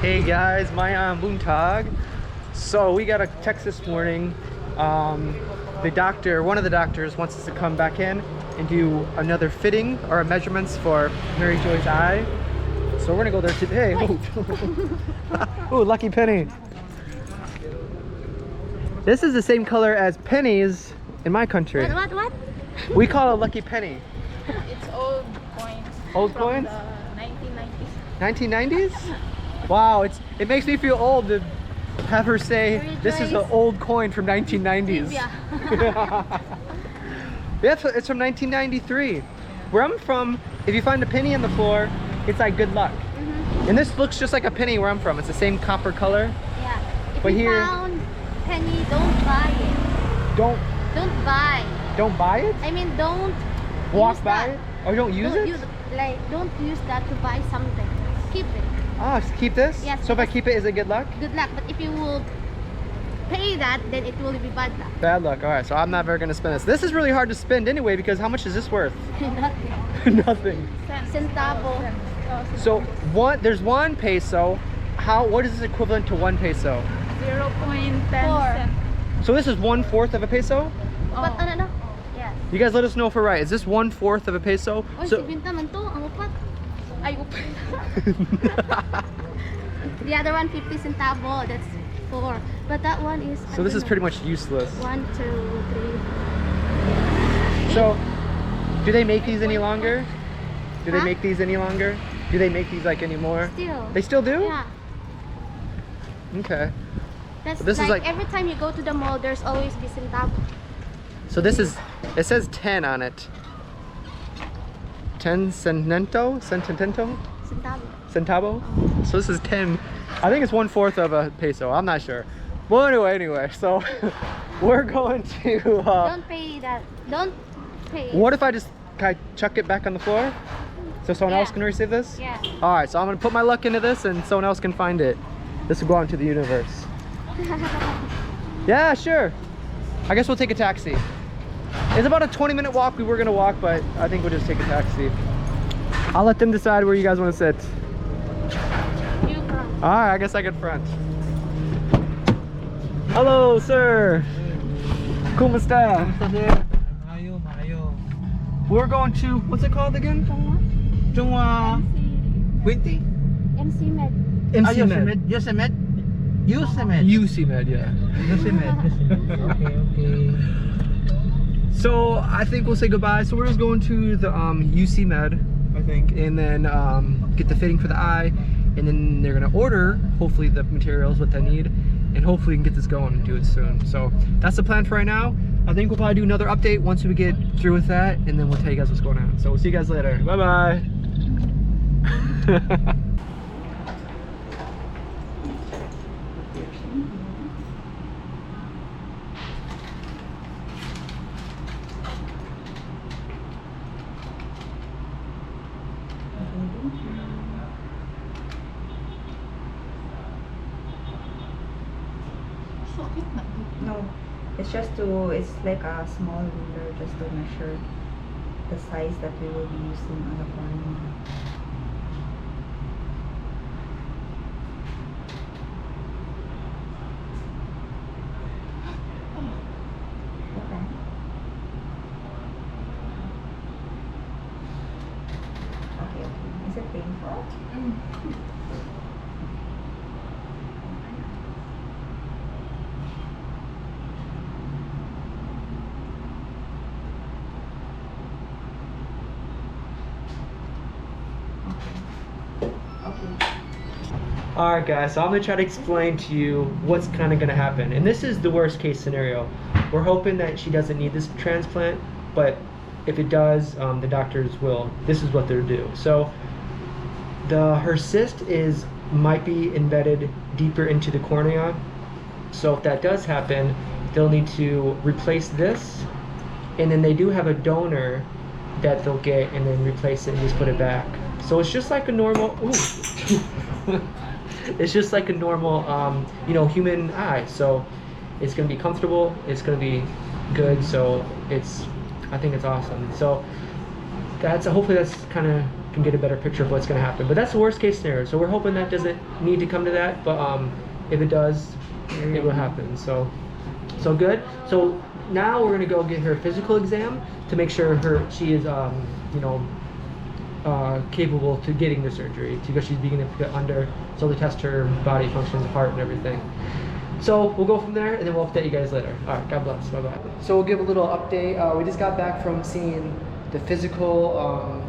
Hey guys, Maya Buntag. So we got a text this morning. The doctor, one of the doctors wants us to come back in and do another fitting or measurements for Mary Joy's eye. So we're gonna go there today. Ooh, lucky penny. This is the same color as pennies in my country. What? We call it lucky penny. It's old coins. Old from coins? The 1990s. 1990s? Wow, it makes me feel old to have her say this is an old coin from 1990s. Yeah. Yeah, it's from 1993. Where I'm from, if you find a penny on the floor, it's like good luck. And this looks just like a penny where I'm from. It's the same copper color. Yeah. If But you here- found penny, don't buy it. Don't buy. Don't buy it? I mean, don't Walk use by that. it? Or don't use it? Don't use that to buy something. Keep it. Ah, just keep this? Yes, So if I because- keep it, is it good luck? Good luck. But if you will pay that, then it will be bad luck. Bad luck. All right, so I'm never gonna spend this. This is really hard to spend anyway because how much is this worth? Nothing. Nothing. Centavo. So there's 1 peso. What is this equivalent to 1 peso? 0.10 So this is 1/4 of a peso? But ano? Yes. You guys let us know if we're right. Is this 1/4 of a peso? Oy, So si Binta man to, ang upat. Ay, The other one, 50 centavo. That's 4. But that one is... so this is pretty much useless. 1, 2, 3. So do they make these any longer? Do they Huh? make these any longer? Do they make these like anymore? Still. They still do? Yeah. Okay. That's This is like, like- every time you go to the mall, there's always the centavo. So this is, it says 10 on it. 10 centento? Centavo. Centavo? So this is 10. I think it's 1/4 of a peso. I'm not sure. Well, anyway, so we're going to. Don't pay that. Don't pay. What if I just can I chuck it back on the floor so someone Yeah. else can receive this? Yeah. All right, so I'm gonna put my luck into this and someone else can find it. This will go out into the universe. Yeah, sure. I guess we'll take a taxi. It's about a 20-minute walk. We were gonna walk, but I think we'll just take a taxi. I'll let them decide where you guys want to sit. You from? All right, I guess I can front. Hello, sir. Kumusta? We're going to, what's it called again? Chungwa 20? MC Med. MC Med. Yosemite? Yosemite. UC Med, yeah. Yosemite. Okay. So I think we'll say goodbye. So we're just going to the UC Med, I think, and then get the fitting for the eye, and then they're gonna order, hopefully, the materials, what they need, and hopefully we can get this going and do it soon. So that's the plan for right now. I think we'll probably do another update once we get through with that, and then we'll tell you guys what's going on. So we'll see you guys later. Bye bye. No, it's like a small ruler just to measure the size that we will be using on the cornea. Okay. Okay. Is it painful? Alright guys, so I'm going to try to explain to you what's kind of going to happen. And this is the worst case scenario. We're hoping that she doesn't need this transplant, but if it does, the doctors will, this is what they'll do. So her cyst might be embedded deeper into the cornea. So if that does happen, they'll need to replace this, and then they do have a donor that they'll get and then replace it and just put it back. So it's just like a normal, it's just like a normal, human eye. So it's gonna be comfortable. It's gonna be good. So I think it's awesome. So hopefully that's kind of can get a better picture of what's going to happen. But that's the worst case scenario. So we're hoping that doesn't need to come to that. But if it does, it will happen. So good. So now we're going to go get her physical exam to make sure she is capable to getting the surgery because she's beginning to get under, so they test her body functions, heart and everything. So we'll go from there and then we'll update you guys later. All right, God bless. Bye bye. So we'll give a little update. We just got back from seeing the physical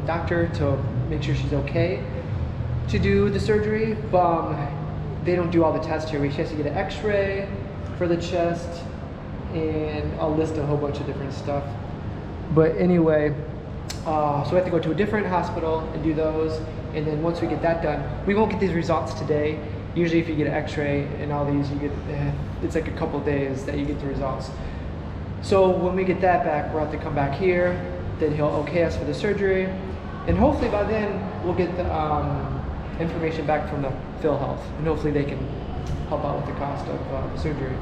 doctor to make sure she's okay to do the surgery, but they don't do all the tests here. She has to get an x-ray for the chest and I'll list a whole bunch of different stuff. But anyway, so we have to go to a different hospital and do those, and then once we get that done, we won't get these results today. Usually if you get an x-ray and all these, you get it's like a couple days that you get the results. So when we get that back, we'll have to come back here, then he'll okay us for the surgery, and hopefully by then we'll get the information back from the PhilHealth, and hopefully they can help out with the cost of the surgery.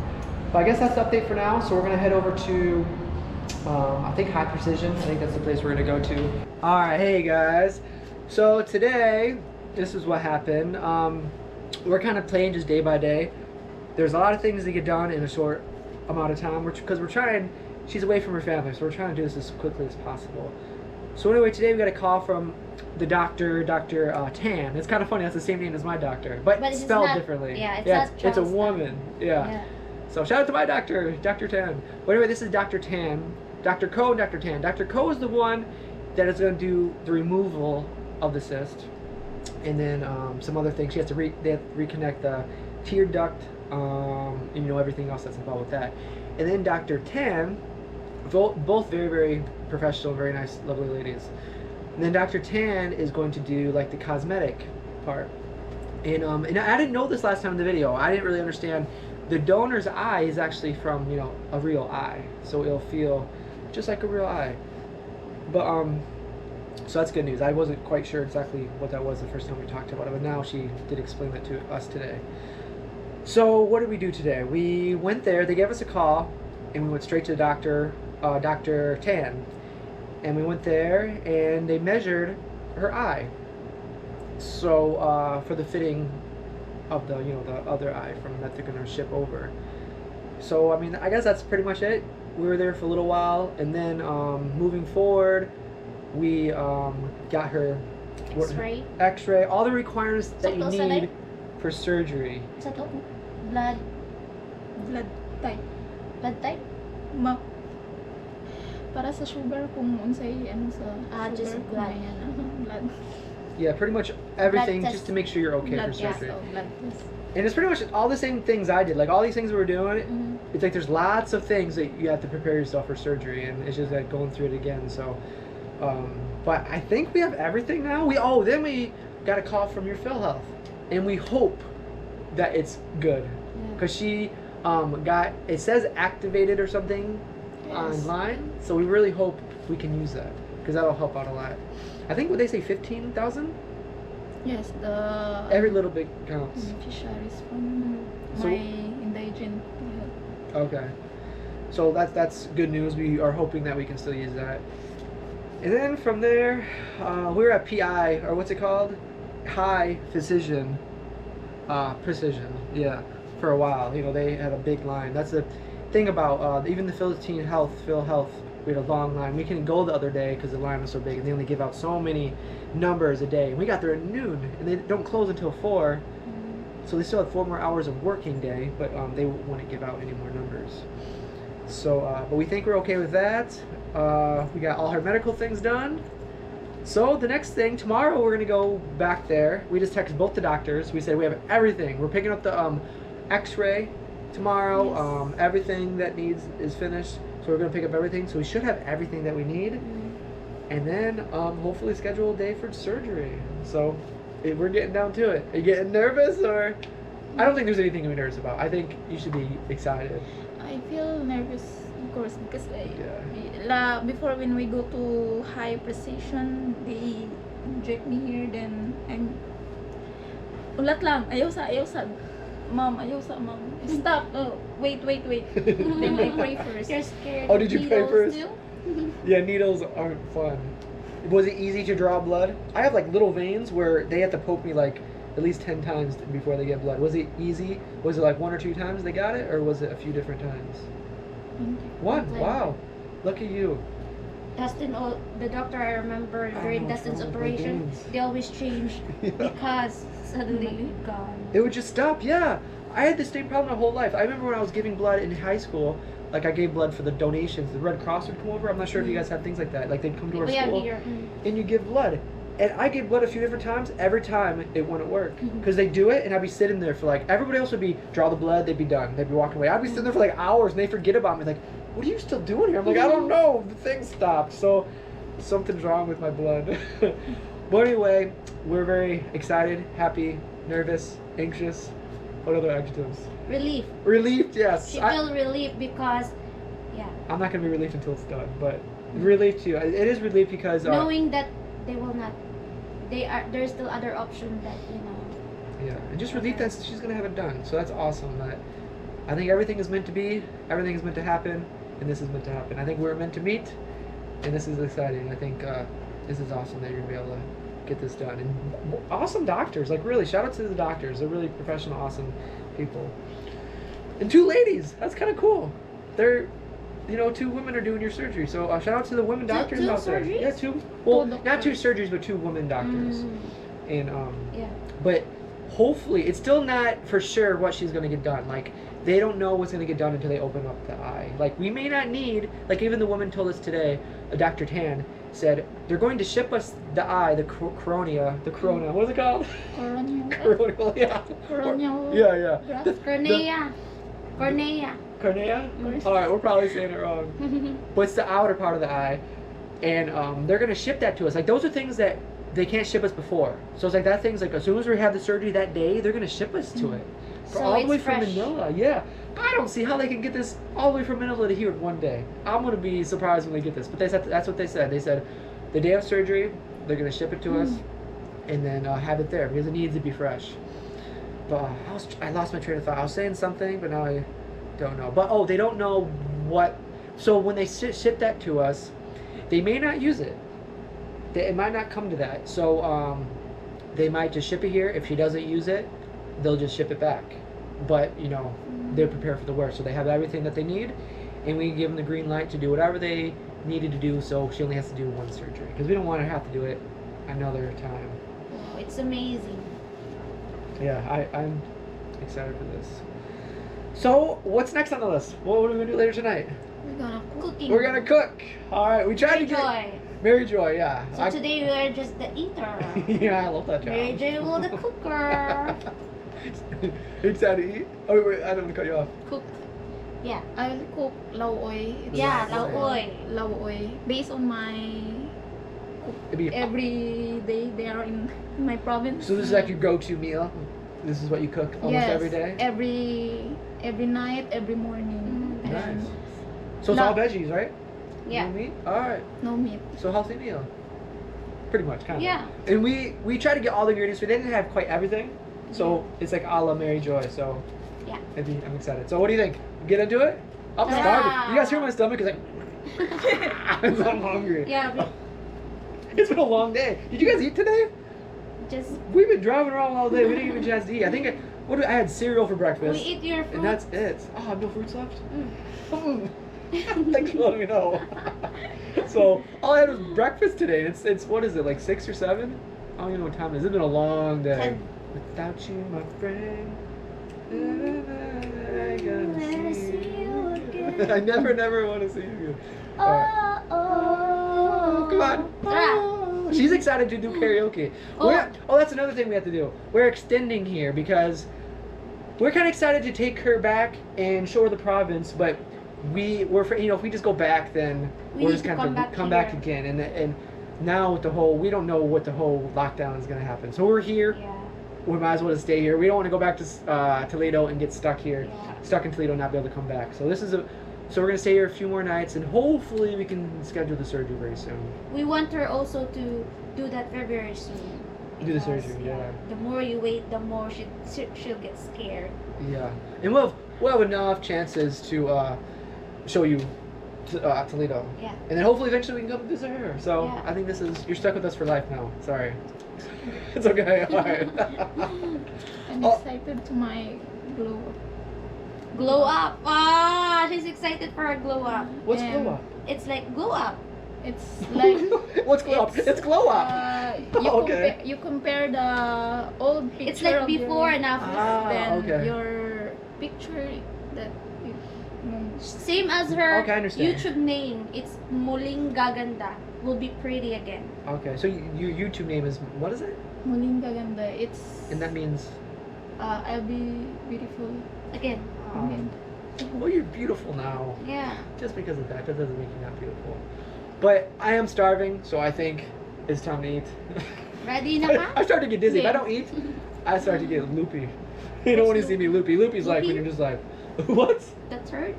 But I guess that's the update for now. So we're gonna head over to I think High Precision. I think that's the place we're gonna go to. All right, hey guys. So today, this is what happened. We're kind of playing just day by day. There's a lot of things to get done in a short amount of time, because we're trying. She's away from her family, so we're trying to do this as quickly as possible. So anyway, today we got a call from the doctor, Dr. Tan. It's kind of funny. That's the same name as my doctor, but it's spelled not, differently. Yeah, it's a woman. Yeah. So shout out to my doctor, Dr. Tan. But anyway, this is Dr. Tan, Dr. Ko, and Dr. Tan. Dr. Ko is the one that is going to do the removal of the cyst, and then some other things. She has to they have to reconnect the tear duct, and everything else that's involved with that. And then Dr. Tan, both very, very professional, very nice, lovely ladies. And then Dr. Tan is going to do like the cosmetic part. And I didn't know this last time in the video. I didn't really understand. The donor's eye is actually from, a real eye. So it'll feel just like a real eye. But, so that's good news. I wasn't quite sure exactly what that was the first time we talked about it, but now she did explain that to us today. So what did we do today? We went there, they gave us a call, and we went straight to Dr. Tan. And we went there, and they measured her eye. So, for the fitting of the, the other eye that they're gonna ship over. So, I mean, I guess that's pretty much it. We were there for a little while, and then, moving forward, we, got her X-ray, all the requirements that you need for surgery. Sa to, blood type. Blood type? Para sa sugar kung unsay sa just sugar, blood. Blood. Yeah, pretty much everything Blood just to make sure you're okay Blood for surgery. test. Blood test. And it's pretty much all the same things I did. Like all these things we were doing, it's like there's lots of things that you have to prepare yourself for surgery, and it's just like going through it again. So, but I think we have everything now. Then we got a call from your PhilHealth, and we hope that it's good, because she it says activated or something online. So we really hope we can use that, because that'll help out a lot. I think what they say 15,000. Yes, the Every little bit counts. beneficiaries from So- my indigent. Okay, so that's good news. We are hoping that we can still use that. And then from there, we were at PI, or what's it called? High Precision. Yeah, for a while. They had a big line. That's the thing about even the PhilHealth. We had a long line. We couldn't go the other day because the line was so big, and they only give out so many numbers a day. We got there at noon, and they don't close until 4. So they still had 4 more hours of working day, but they wouldn't give out any more numbers. So, but we think we're okay with that. We got all her medical things done. So the next thing, tomorrow we're gonna go back there. We just texted both the doctors. We said we have everything. We're picking up the X-ray tomorrow. Yes. Everything that is finished. So we're gonna pick up everything. So we should have everything that we need. And then hopefully schedule a day for surgery. So we're getting down to it. Are you getting nervous, or? I don't think there's anything to be nervous about. I think you should be excited. I feel nervous, of course, because Yeah. before when we go to High Precision, they inject me here, then I'm ulat lang. Ayaw sa. Mom, stop. Wait. Then I pray first. You're scared. Oh, did you pray Needles first? too? Yeah, needles aren't fun. Was it easy to draw blood? I have like little veins where they have to poke me like at least 10 times before they get blood. Was it easy? Was it like 1 or 2 times they got it, or was it a few different times? One. time. Wow. Look at you. Dustin, the doctor I remember I during know what's Dustin's wrong with my operation, veins. they always change Yeah. because suddenly gone. It would just stop. Yeah. I had the same problem my whole life. I remember when I was giving blood in high school, like I gave blood for the donations. The Red Cross would come over. I'm not sure if you guys have things like that. Like they'd come to our We have school here. and you give blood. And I gave blood a few different times. Every time it wouldn't work Mhm. because they do it, and I'd be sitting there for like everybody else would be draw the blood. They'd be done. They'd be walking away. I'd be sitting there for like hours, and they forget about me. Like, what are you still doing here? I'm like, I don't know. The thing stopped. So something's wrong with my blood. But anyway, we're very excited, happy, nervous, anxious. What other adjectives? Relief. Relieved, yes. She feel relief because, yeah, I'm not gonna be relieved until it's done, but relieved too. It is relieved because knowing that they will not, there's still other option that, you know. yeah, and just relieved that she's gonna have it done. So that's awesome. That I think everything is meant to be, everything is meant to happen, and this is meant to happen. I think we're meant to meet, and this is exciting. I think this is awesome that you're gonna be able to get this done. And awesome doctors, like really, shout out to the doctors. They're really professional, awesome people. And 2 ladies, that's kind of cool. They're, you know, 2 women are doing your surgery. So shout out to the women doctors two out there. surgeries? Yeah, 2. Well, Two not 2 doctors. surgeries, but 2 women doctors. Mm, And yeah. but hopefully, it's still not for sure what she's gonna get done. Like they don't know what's gonna get done until they open up the eye. Like we may not need. Like even the woman told us today, Dr. Tan said they're going to ship us the eye, the cornea, what is it called? Coronial, yeah. Coronial Yeah, yeah. graft. The- Cornea. Cornea. Cornea? Alright, we're probably saying it wrong. But it's the outer part of the eye. And they're going to ship that to us. Like, those are things that they can't ship us before. So it's like that thing's like, as soon as we have the surgery that day, they're going to ship us to it. So all the it's way from fresh. Manila. Yeah. But I don't see how they can get this all the way from Manila to here in one day. I'm going to be surprised when they get this. But they said that's what they said. They said the day of surgery, they're going to ship it to us and then have it there because it needs to be fresh. But I lost my train of thought. I was saying something, but now I don't know. But they don't know what. So when they ship that to us, they may not use it. It might not come to that. So they might just ship it here. If she doesn't use it, they'll just ship it back. But you know, they're prepared for the worst, so they have everything that they need, and we give them the green light to do whatever they needed to do. So she only has to do 1 surgery because we don't want her to have to do it another time. Wow, it's amazing. Yeah, I'm excited for this. So, what's next on the list? What are we gonna do later tonight? We're gonna cook. Cooking. We're gonna cook. All right, we tried Mary to get Joy. Mary Joy. Yeah. So today we are just the eater. Yeah, I love that job. Mary Joy will the cooker. You excited to eat? Oh wait, I don't want to cut you off. Cook. Yeah. I will cook lau oi. It's Yeah, Lau lao oi. lau oi. Based on my It'd be, every day there in my province. so this is like your go-to meal. This is what you cook almost Yes, every day. every night, every morning. Mm. And Nice. So it's all No. veggies, right? Yeah. No meat. All right. no meat. So healthy meal. Pretty much, kind of. Yeah. And we try to get all the ingredients. We didn't have quite everything, so it's like a la Mary Joy. So Yeah. I'm excited. So what do you think? Get into it? I'm Yeah. starving. You guys hear my stomach is like. I'm hungry. Yeah. It's been a long day. Did you guys eat today? Just We've been driving around all day. We didn't even chance to eat. I think I had cereal for we breakfast, eat your fruit. and that's it. Oh, I have no fruits left. Mm. Thanks for letting me know. So all I had was breakfast today. It's what is it, like 6 or 7? I don't even know what time it is. It's been a long day. 10. Without you, my friend, I Never see you again. I never want to see you again. Alright. Oh, Come on. Tara. Oh, she's excited to do karaoke. That's another thing we have to do. We're extending here because we're kind of excited to take her back and show her the province, but we're if we just go back, then We we're need just to kind come of back come back here. again, and now with the whole, we don't know what the whole lockdown is going to happen. So we're here. Yeah. We might as well stay here. We don't want to go back to Toledo and get stuck here, Yeah. stuck in Toledo, and not be able to come back. So so we're gonna stay here a few more nights, and hopefully we can schedule the surgery very soon. We want her also to do that very, very soon. Do the Because, surgery, yeah. The more you wait, the more she'll get scared. Yeah, and we'll have enough chances to show you Toledo. Yeah. And then hopefully eventually we can come visit her. So Yeah. I think you're stuck with us for life now. Sorry. It's okay. All right. I'm Oh. excited to my glow up. Glow up. Ah, she's excited for her glow up. What's And- glow up? It's like glow up. It's like What's glow up? It's glow up. you, Okay. you compare the old picture It's like of before your, and after. then okay. your picture that you, Same as her Okay, I understand. YouTube name. It's Muling Gaganda. Will be pretty again. Okay, so your YouTube name is, what is it? muling gaganda. It's And that means, I'll be beautiful Again. again. well, you're beautiful now. Yeah. Just because of that doesn't make you not beautiful. But I am starving, so I think it's time to eat. Ready na ka? I start to get dizzy. If I don't eat, I start to get loopy. You don't want to see me loopy. Loopy's like when Loopy? you're just like, what? The third?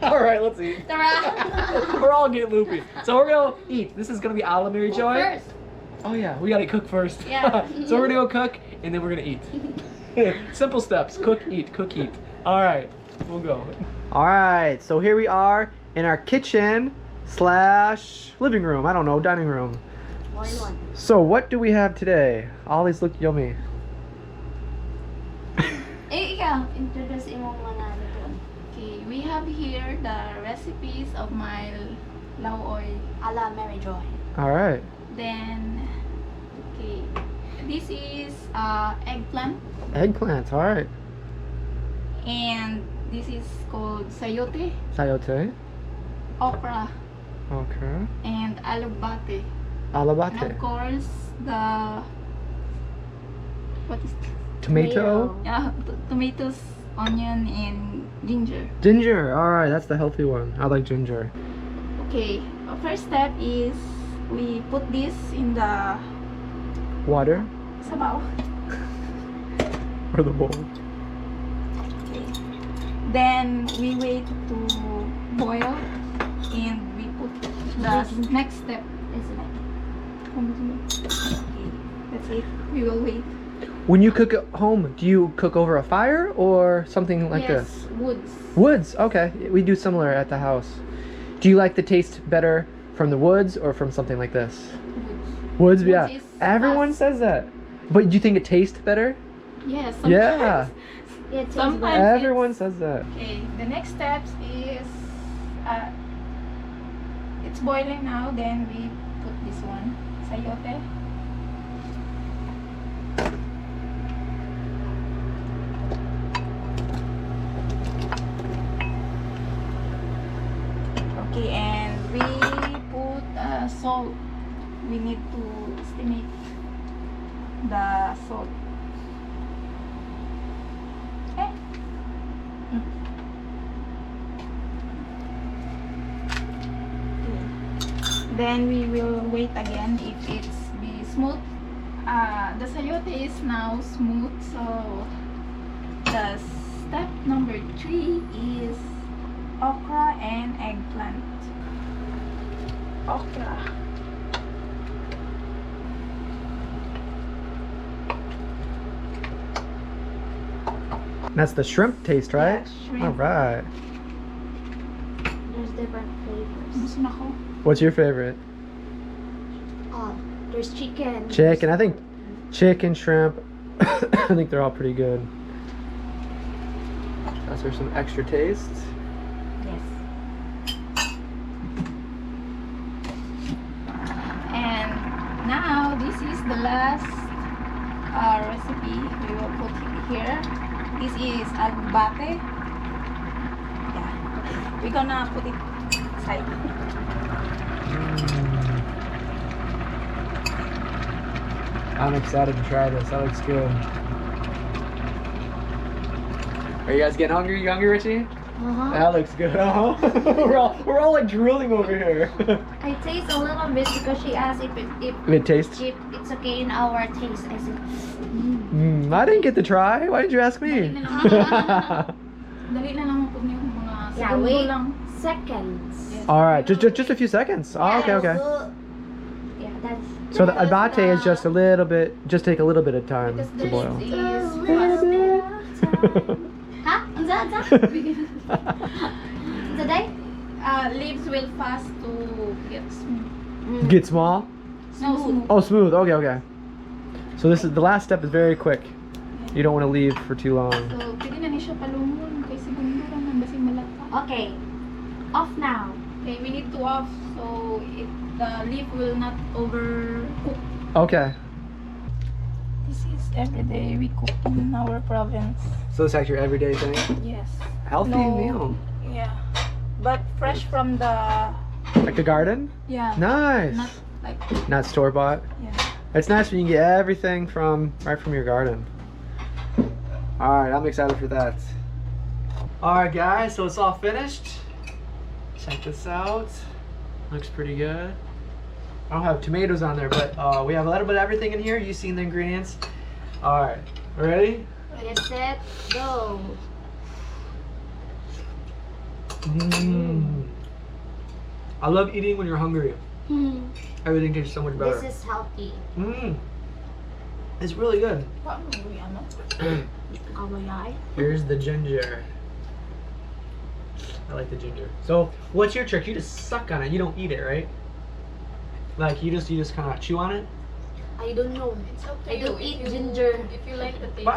All right, let's eat. Tara! We're all getting loopy. So we're gonna eat. This is gonna be a la Mary Who Joy. first? Oh yeah, we gotta cook first. Yeah. So we're gonna go cook and then we're gonna eat. Simple steps. Cook, eat, cook, eat. All right, we'll go. All right, so here we are in our kitchen / living room. I don't know, dining room. One. So what do we have today? All these look yummy. Ikaw, introduce imong mga lutuan. Okay, we have here the recipes of my lauoy. Ala Mary Joy. All right. Then, okay, this is eggplant, Eggplants. All right. and this is called sayote, Sayote. okra, Okay. and alubate. And Alabate. of course, the what is Tomato. tomatoes, onion, and ginger. Ginger. All right, that's the healthy one. I like ginger. Okay, our first step is we put this in the Water sabaw. or the bowl. Then we wait to boil, and we put the next step. Isn't it? Okay, that's it. We will wait. When you cook at home, do you cook over a fire or something like yes, this? woods. Woods. Okay, we do similar at the house. Do you like the taste better from the woods or from something like this? Woods. Woods, yeah. is Everyone fast. says that. But do you think it tastes better? Yes. Sometimes. Yeah. Yeah, it tastes Sometimes good. Everyone says that. Okay, the next steps is it's boiling now. Then we put this one, sayote. Okay, and we put salt. We need to estimate the salt. Okay. Then we will wait again if it's be smooth. The sayote is now smooth, so the step number 3 is okra and eggplant. Okra. That's the shrimp taste, right? Yeah, shrimp. All right. There's different flavors. Gusto na ko. What's your favorite? Oh, there's chicken. Chicken. I think chicken, shrimp. I think they're all pretty good. That's for some extra taste. Yes. And now this is the last recipe we will put here. This is agbate. Yeah. We're gonna put it aside. I'm excited to try this. That looks good. Are you guys getting hungry? You hungry, Richie? Uh-huh. That looks good. we're all like drooling over here. I taste a little bit because she asked if It tastes. if it's okay in our taste. I said, I didn't get to try. Why did you ask me? Dali na lang po niyo mga yeah, segundo wait lang. seconds. Yes. All right, just a few seconds. Oh, okay, okay. Yeah, that's. So the abate is just a little bit. Just take a little bit of time Because to this boil. is Ha? Unsa? Today? leaves will fast to get smooth. Get small? No, smooth. Oh, smooth. Okay, okay. So this is the last step is very quick. You don't want to leave for too long. So, pwede na ni siya palungon kay segundo raman basi malata. Okay. Off now. Okay, we need to off so the leaf will not overcook. Okay. This is everyday we cook in our province. So it's like your everyday thing? Yes. Healthy No. meal. Yeah. But fresh from the Like the garden? yeah. Nice. Not like Not store bought. yeah. It's nice when you get everything from right from your garden. All right, I'm excited for that. All right, guys, so it's all finished. Check this out. Looks pretty good. I don't have tomatoes on there, but we have a little bit of everything in here. You've seen the ingredients. All right, ready? Get set, go. Mm. I love eating when you're hungry. Everything tastes so much better. This is healthy. Mm. It's really good. Kawayay. Here's the ginger. I like the ginger. So, what's your trick? You just suck on it. You don't eat it, right? Like you just kind of chew on it. I don't know. It's up to I you don't if eat you- ginger. If you like the taste. But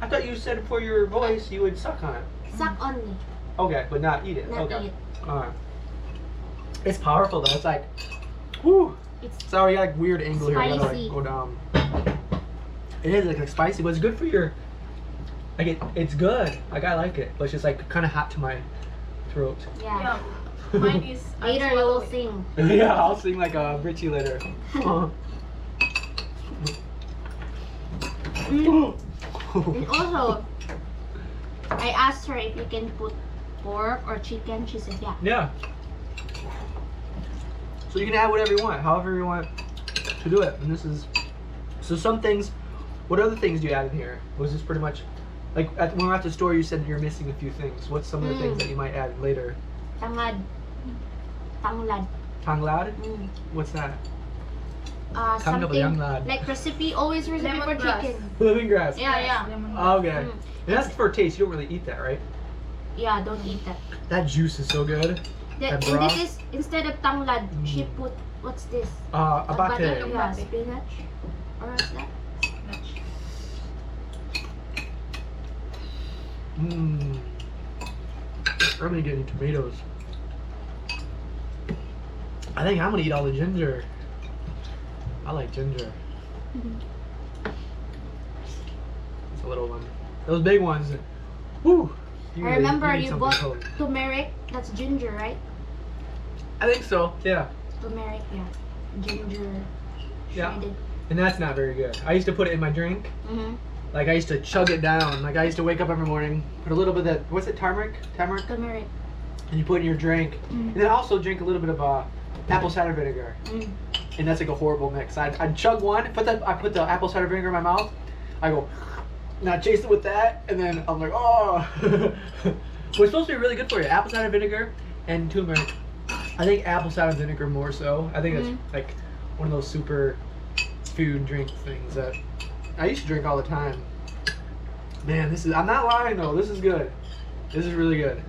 I thought you said for your voice you would suck on it. Suck on me, Okay, but not eat it. not okay. eat. All right. It's powerful though. It's like, whoo. It's Sorry, you got like weird angle here. I gotta Spicy. like go down. It is like spicy, but it's good for your. Like it's good. Like I like it, but it's just like kind of hot to my throat. yeah. Yeah. Mine is Later you will sing. Yeah, I'll sing like a Richie later. And also, I asked her if you can put pork or chicken. She said yeah. Yeah. So you can add whatever you want, however you want to do it. And this is so some things. What other things do you add in here? Was this pretty much like when we're at the store? You said you're missing a few things. What's some of the things that you might add later? Tangad. Tanglad. Tanglad? Mm. What's that? Something Tanglad. like recipe, always recipe for Lemongrass. chicken. Lemongrass. Yeah, yeah. Okay. Mm. And that's for taste. You don't really eat that, right? Yeah, don't eat that. That juice is so good. That And broth? this is, instead of tanglad, she put, what's this? Abate. Yeah, spinach. Or what's that? Mmm. I'm gonna get any tomatoes. I think I'm gonna eat all the ginger. I like ginger. It's a little one. Those big ones. Woo! I remember need you something bought cold. turmeric. That's ginger, right? I think so. Yeah. Turmeric, yeah. Ginger. Yeah. Shredded. And that's not very good. I used to put it in my drink. Mm-hmm. Like I used to chug it down. Like I used to wake up every morning, put a little bit of that. What's it? Turmeric. Turmeric. And you put it in your drink. And then also drink a little bit of apple cider vinegar. Mm. And that's like a horrible mix. I'd chug one, I put the apple cider vinegar in my mouth. I go, and I chase it with that, and then I'm like, oh. What's supposed to be really good for you? Apple cider vinegar and turmeric. I think apple cider vinegar more so. I think that's like one of those super food drink things that I used to drink all the time. Man, this is, I'm not lying though, this is good. This is really good.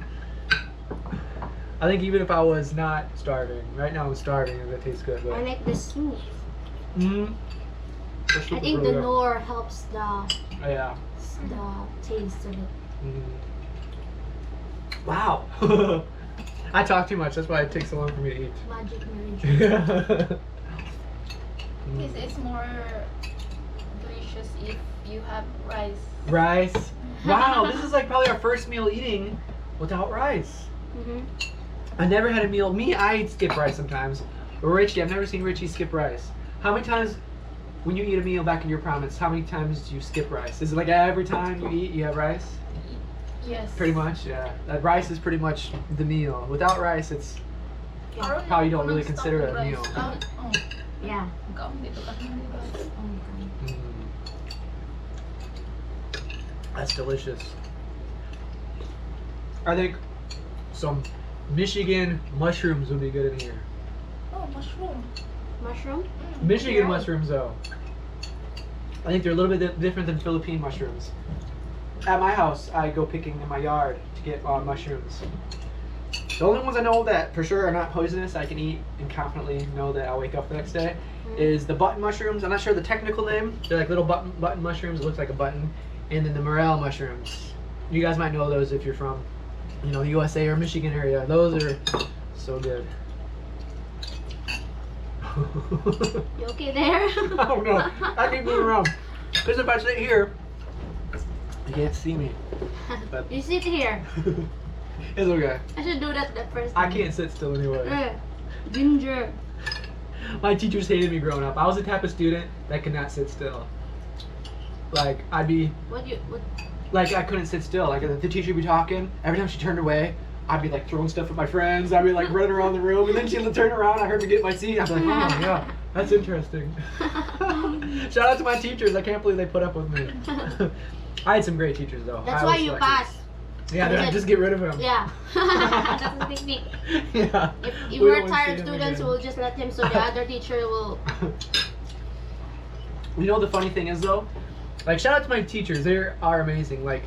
I think even if I was not starving, right now I'm starving and it tastes good. But I like the soup. Mm-hmm. I think the Nor helps the Yeah. taste of it. Mm. Wow. I talk too much. That's why it takes so long for me to eat. Magic marriage. This is more delicious if you have rice. Rice. Wow, this is like probably our first meal eating without rice. Mm-hmm. I never had a meal. I skip rice sometimes. But Richie, I've never seen Richie skip rice. How many times, when you eat a meal back in your province, how many times do you skip rice? Is it like every time you eat, you have rice? Yes. Pretty much, yeah. That rice is pretty much the meal. Without rice, it's probably don't really consider it a meal. Yeah. Mm. That's delicious. I think some Michigan mushrooms would be good in here. Oh, mushroom. Mushroom? Michigan mushrooms, though. I think they're a little bit different than Philippine mushrooms. At my house, I go picking in my yard to get mushrooms. The only ones I know that for sure are not poisonous, I can eat and confidently know that I'll wake up the next day, is the button mushrooms. I'm not sure the technical name. They're like little button mushrooms. It looks like a button. And then the morel mushrooms. You guys might know those if you're from, you know, the USA or Michigan area. Those are so good. You okay there? Oh no, I keep moving around. Because if I sit here, you can't see me. But You sit here. it's okay. I should do that the first I time. can't sit still anyway. Ginger. My teachers hated me growing up. I was the type of student that could not sit still. Like, I'd be, What like, I couldn't sit still. Like, the teacher would be talking. Every time she turned away, I'd be, like, throwing stuff at my friends. I'd be, like, running around the room. And then she'd turn around. I heard me get my seat. I'd be like, oh, yeah, that's interesting. Shout out to my teachers. I can't believe they put up with me. I had some great teachers, though. That's I why was you lucky. passed. Yeah, they're like, just get rid of him. Yeah. That's the technique. Yeah. If We you don't were wanna tired see him students, again. we'll just let him so the other teacher will. You know the funny thing is though, like shout out to my teachers, they are amazing. Like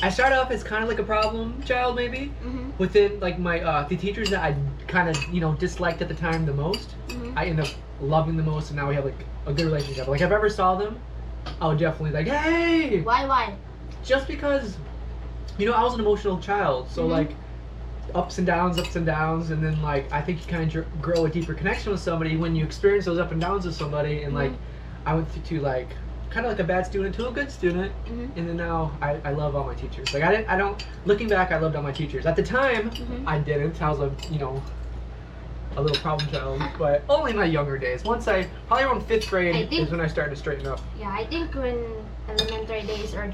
I started off as kind of like a problem child maybe Mhm. within like my the teachers that I kind of disliked at the time the most. Mhm. I end up loving the most, and now we have like a good relationship. Like if I ever saw them, I would definitely like, hey, Why? just because I was an emotional child, so Mhm. like ups and downs, and then like I think you kind of grow a deeper connection with somebody when you experience those up and downs with somebody, and like I went to like kind of like a bad student to a good student, Mhm. and then now I love all my teachers. Like I don't looking back, I loved all my teachers. At the time, Mhm. I didn't. I was a little problem child, but only in my younger days. Once probably around 5th grade I think- is when I started to straighten up. Yeah, I think when elementary days or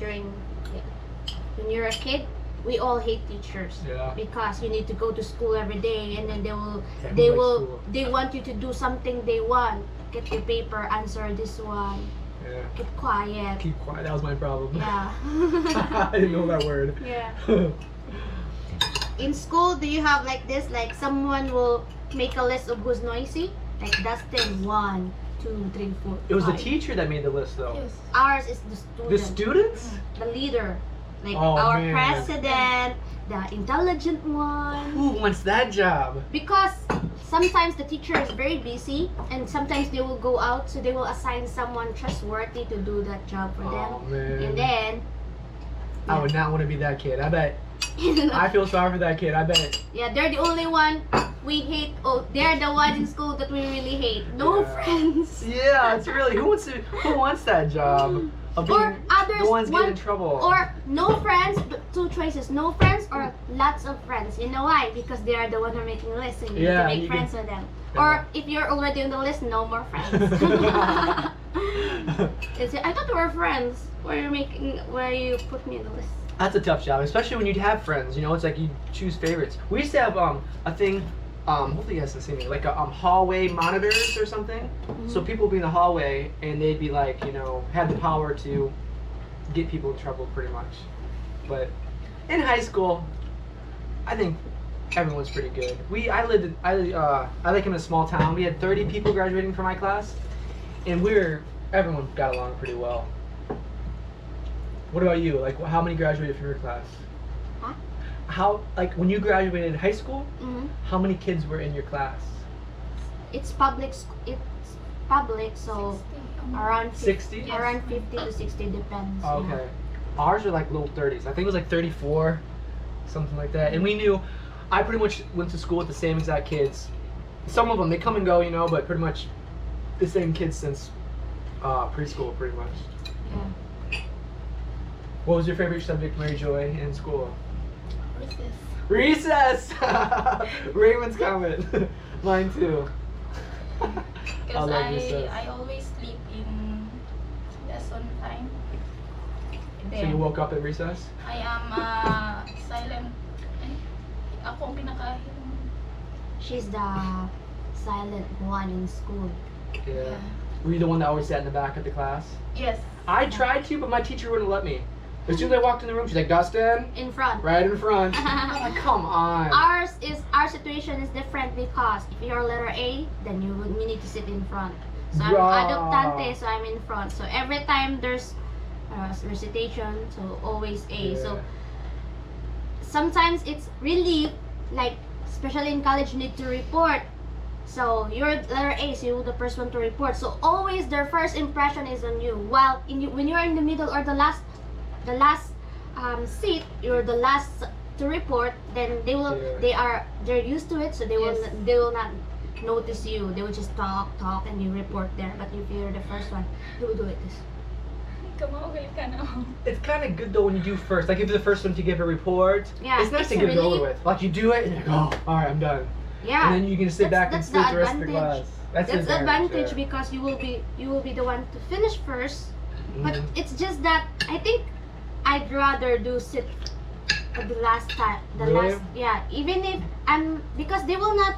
when you're a kid, we all hate teachers. Yeah. Because you need to go to school every day, and then Yeah, who likes school? they want you to do something they want. Get your paper, answer this one, Yeah. keep quiet. Keep quiet. That was my problem. Yeah. I didn't know that word. Yeah. In school, do you have like this? Like someone will make a list of who's noisy? Like Dustin, 1, 2, 3, 4. It was the 5. teacher that made the list, though. Yes. Ours is the student. The students? The leader. Like Oh, our man. president, the intelligent one. Who wants that job? Because sometimes the teacher is very busy, and sometimes they will go out, so they will assign someone trustworthy to do that job for Oh them. man. And then, I would not want to be that kid. I bet. I feel sorry for that kid. I bet. yeah, they're the only one we hate. Oh, they're the one in school that we really hate. No Yeah. friends. Yeah, it's really who wants that job of being Or others the ones getting in want, trouble. or no friends, but 2 choices: no friends or lots of friends. You know why? Because they are the one who are making the list, and you Yeah, need to make you friends with them. Yeah. Or if you're already on the list, no more friends. I thought we were friends. Where you put me on the list? That's a tough job, especially when you have friends. It's like you choose favorites. We used to have a thing. Hopefully you guys can see me. Like a hallway monitors or something. So people would be in the hallway and they'd be like, have the power to get people in trouble pretty much. But in high school, I think everyone's pretty good. I like in a small town. We had 30 people graduating from my class, and everyone got along pretty well. What about you? Like, how many graduated from your class? Huh? How, like, when you graduated high school, Mhm. how many kids were in your class? It's public. It's public, so 60. around 60? Yes. around 50 to 60 depends. Oh, okay. Ours are like low 30s. I think it was like 34, something like that. And I pretty much went to school with the same exact kids. Some of them, they come and go, but pretty much the same kids since preschool, pretty much. Yeah. What was your favorite subject, Mary Joy, in school? Recess. Recess! Raymond's comment. Mine too. Because love recess. I always sleep in lesson time. So you Then, woke up at recess? I am silent. Ako ang She's the silent one in school. Yeah. Were you the one that always sat in the back of the class? Yes. I tried to, but my teacher wouldn't let me. As soon as I walked in the room, she's like, Dustin, In front. right in front. I'm like, come on. Our situation is different because if you're letter A, then you need to sit in front. So I'm adoptante, so I'm in front. So every time there's recitation, so always A. So Yeah. sometimes it's relief, like especially in college, you need to report. So you're letter A, so you're the first one to report. So always their first impression is on you. While when you're in the middle or the last seat, you're the last to report. Then they're used to it, so they will not notice you. They will just talk and you report there. But if you're the first one, you will do it this. It's kind of good though when you do first. Like if you're the first one to give a report, Yeah, it's nice it's to get it really- over with. Like you do it and you're like, oh, all right, I'm done. Yeah. And then you can sit back and that's sleep the the rest of the advantage. class. That's the advantage yeah. because you will be the one to finish first. But Mhm. it's just that I think I'd rather do sit at the last time. Really? Even if because they will not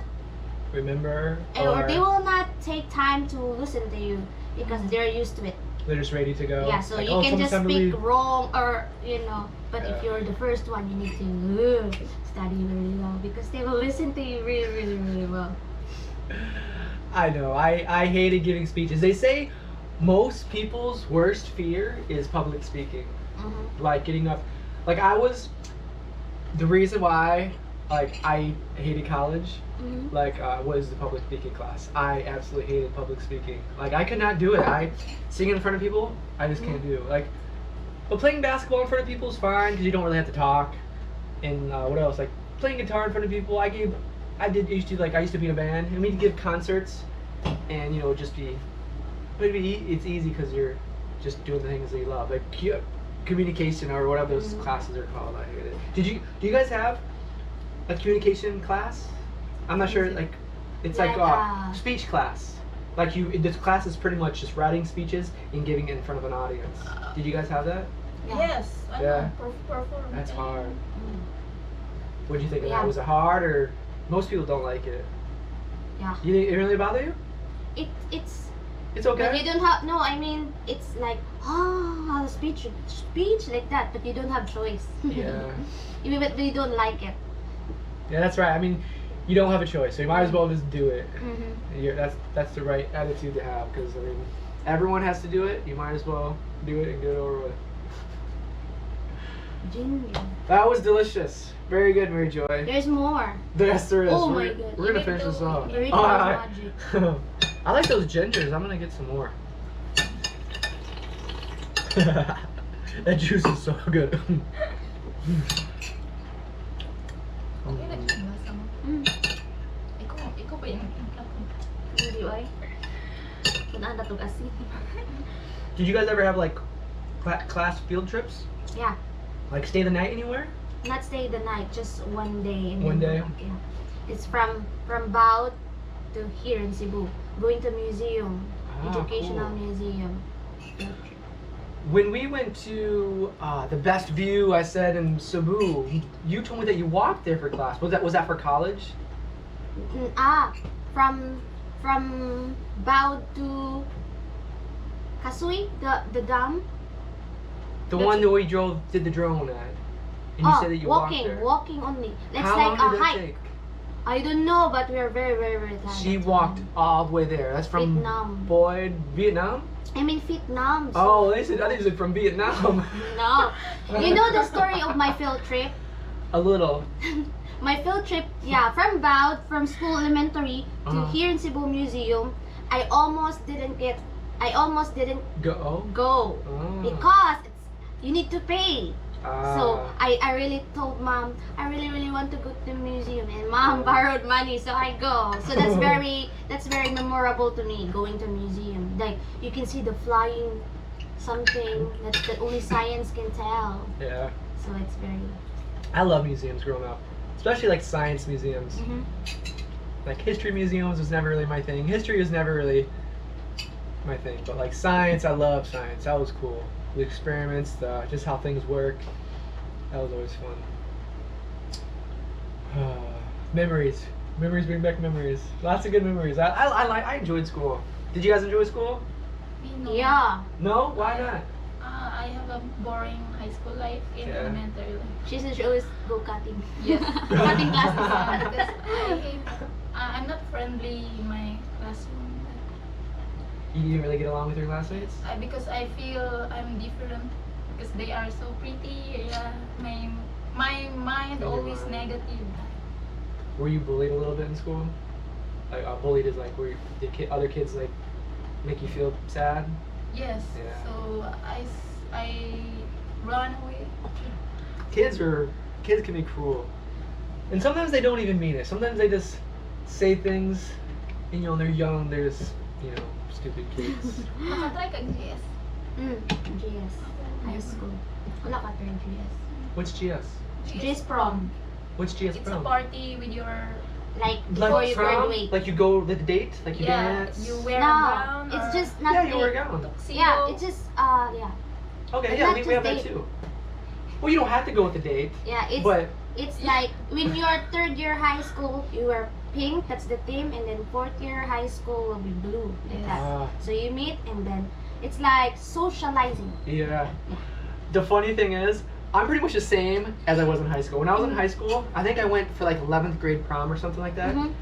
Remember? or they will not take time to listen to you because they're used to it. They're just ready to go. Yeah, so Like, you oh, can someone's just time to speak leave. wrong or but Yeah. if you're the first one, you need to study really well because they will listen to you really, really, really well. I know. I hated giving speeches. They say most people's worst fear is public speaking. Mm-hmm. Like getting up. Like the reason why like I hated college Mm-hmm. like was the public speaking class. I absolutely hated public speaking. Like I could not do it. I singing in front of people, I just can't do. Like, but playing basketball in front of people is fine because you don't really have to talk. And what else? Like playing guitar in front of people. I used to be in a band and we'd give concerts, and just be. It's easy because you're just doing the things that you love, like communication or whatever those classes are called. I hate it. Do you guys have a communication class? I'm not sure. Like, it's like speech class. Like this class is pretty much just writing speeches and giving it in front of an audience. Did you guys have that? Yes, I Yeah. know. Perform. That's hard. Mm. What do you think of Yeah. that? Was it hard or most people don't like it? Yeah. You think it really bother you? It's It's okay. but you don't have I mean it's like speech like that, but you don't have choice. Yeah. Even if you don't like it. Yeah, that's right. I mean, you don't have a choice, so you might as well just do it. Mm-hmm. That's the right attitude to have, because I mean, everyone has to do it. You might as well do it and get it over with. Ginger. That was delicious. Very good, Mary Joy. There's more. Yes, there is. Oh we're, my God. We're gonna finish this off. Doritos I, magic. I like those gingers. I'm gonna get some more. That juice is so good. Okay na siya, basa mo. Mm. Ikaw pa yung Hindi ay. Kunaan na tog asin. Did you guys ever have like class field trips? Yeah. Like stay the night anywhere? Not stay the night, just one day. And One then day? go back, yeah. It's from Baut to here in Cebu. Going to museum, educational cool. museum. When we went to the best view, I said in Cebu, you told me that you walked there for class. Was that for college? From Baut to Kasui, the dam. The one that we did the drone at. And you said that you walking walked there. only. It's How like long a did that hike. take? I don't know, but we are very, very, very tired. She walked all the way there. That's from Vietnam. Vietnam? I mean Vietnam. So Oh, I think you said from Vietnam. no. You know the story of my field trip? A little. My field trip, from Baut, from school elementary to Uh-huh. here in Cebu Museum, I almost didn't Go. go Oh. because you need to pay. Ah. So I really told mom I really want to go to the museum, and mom borrowed money, so I go. So that's very memorable to me, going to museum. Like you can see the flying something that only science can tell. Yeah. So it's very. I love museums growing up, especially like science museums. Mhm. Like history museums was never really my thing. History was never really my thing, but like science, I love science. That was cool. The experiments, just how things work. That was always fun. Memories bring back memories. Lots of good memories. I enjoyed school. Did you guys enjoy school? Yeah, No? Why not? I have a boring high school life in Yeah. elementary life. she said she always go cutting. Yes. Cutting Because classes. I'm not friendly in my classroom. You didn't really get along with your classmates? Because I feel I'm different. Because they are so pretty. Yeah, my mind Your always mind. negative. were you bullied a little bit in school? Like bullied is like where other kids like make you feel sad? Yes. Yeah. So I run away. Kids can be cruel, and sometimes they don't even mean it. Sometimes they just say things, and they're young. They're just stupid kids. Nakatry ka GS. GS. High school. Wala ka try GS. What's GS? GS prom. What's GS It's prom? a party with your Like before you prom? graduate. Like you go the date, like you dance. you wear a No, gown. it's or just not Yeah, you wear a date. gown. tuxedo. Yeah, it's just yeah. Okay, But yeah, not we just have that date. too. Well, you don't have to go with the date, Yeah, but it's like when you're third year high school, you wear pink, that's the theme, and then fourth year high school will be blue, like Yes. that. So you meet, and then it's like socializing. yeah. The funny thing is, I'm pretty much the same as I was in high school. When I was in high school, I think I went for like 11th grade prom or something like that. Mhm.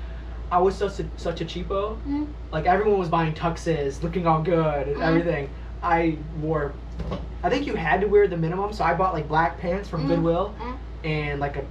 I was such a cheapo. Mhm. Like everyone was buying tuxes, looking all good and Mhm. everything. I wore, I think you had to wear the minimum, so I bought like black pants from Mhm. Goodwill Mhm. and like a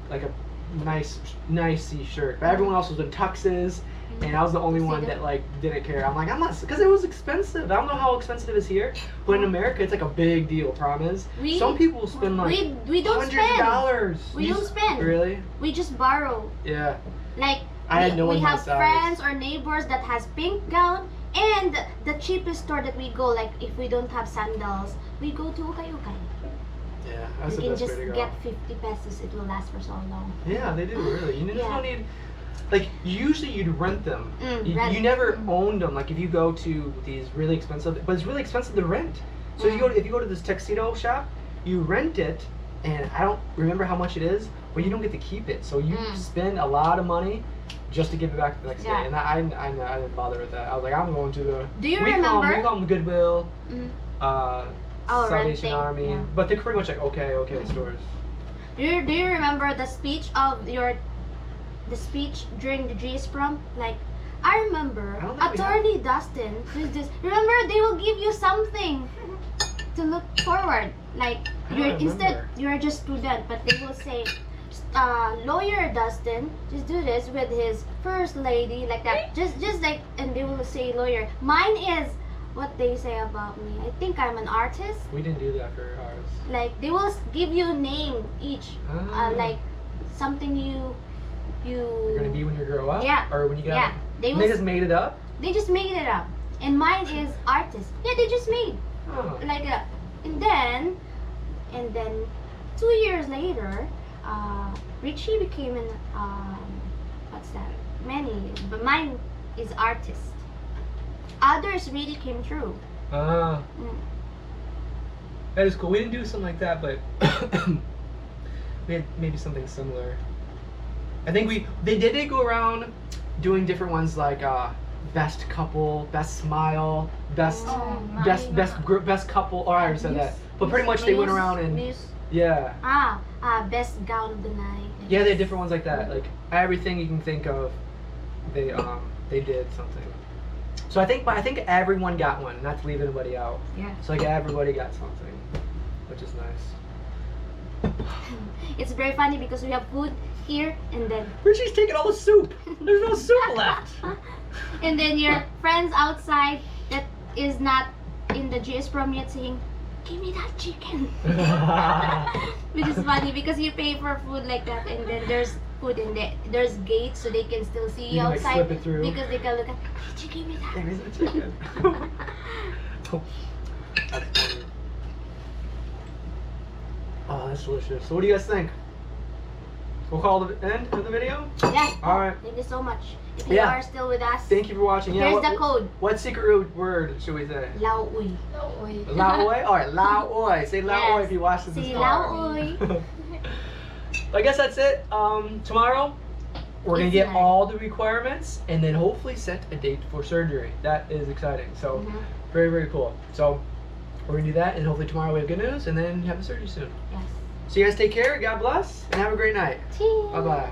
nice shirt. But everyone else was in tuxes, and I was the only one that like didn't care. I'm like, I'm not, because it was expensive. I don't know how expensive it is here, but in America it's like a big deal. Prom is. We- Some people spend like we don't hundreds spend. of dollars. We You don't s- spend. Really? We just borrow. Yeah. Like I had no we one my have size. friends or neighbors that has pink gown, and the cheapest store that we go, like if we don't have sandals, we go to Ukay Ukay. Yeah, that's You the can best way just to go. get 50 pesos. It will last for so long. Yeah, they do really. You just Yeah. don't need. Like usually you'd rent them. Rent. You never owned them. Like if you go to these really expensive, but it's really expensive to rent. So if you go to this tuxedo shop, you rent it, and I don't remember how much it is, but you don't get to keep it. So you spend a lot of money just to give it back the next Yeah. day. And I didn't bother with that. I was like, I'm going to the. Do you we Call remember? them Goodwill, Mm. Salvation renting, Army, yeah. but they're pretty much like okay stores. Do you remember the speech of the speech during the GS prom? Like, I remember I don't think we Attorney Dustin. Remember, they will give you something to look forward. Like I don't remember. you're just student, but they will say, lawyer Dustin, just do this with his first lady, like that. Just like, and they will say lawyer. Mine is what they say about me. I think I'm an artist. We didn't do that for ours. Like they will give you a name each, Ah. like something you. You're gonna be when you grow up? Yeah. Or when you get Yeah, they They will. just made it up? They just made it up, and mine is artist. Yeah, they just made Oh. like that, and then 2 years later, Richie became an what's that? Many, but mine is artist. Others really came true. Ah. Mm. That is cool. We didn't do something like that, but we had maybe something similar. I think they did go around doing different ones like best couple, best smile, best Oh, best couple. Or I already said that. But pretty much they went around and yeah. Best gown of the night. Yeah, they had different ones like that. Like everything you can think of, they did something. So I think everyone got one, not to leave anybody out. Yeah. So like everybody got something, which is nice. It's very funny because we have food here, and then Richie's taking all the soup. There's no soup left. and then your friends outside that is not in the GS prom yet saying, "Give me that chicken," which is funny because you pay for food like that, and then there's food in there. There's gates so they can still see you You can, like, outside slip it through. because they can look at. Did you give me that? There is a chicken. That's funny. Oh, that's delicious. So what do you guys think? We'll call the end of the video? Yeah. All right. Thank you so much. If you Yeah. are still with us, Thank you for watching. Yeah, here's what, the code. what secret word should we say? Lao Uy. Lao Oi? Alright, Lao Oi. Say Lao Oi Yes. if you watch this See, far. Lao Uy. I guess that's it. Tomorrow we're gonna It's get nice. all the requirements and then hopefully set a date for surgery. That is exciting. So Mhm. very, very cool. So we're gonna do that and hopefully tomorrow we have good news and then have the surgery soon. Yes. So you guys take care, God bless, and have a great night. Cheers. Bye bye.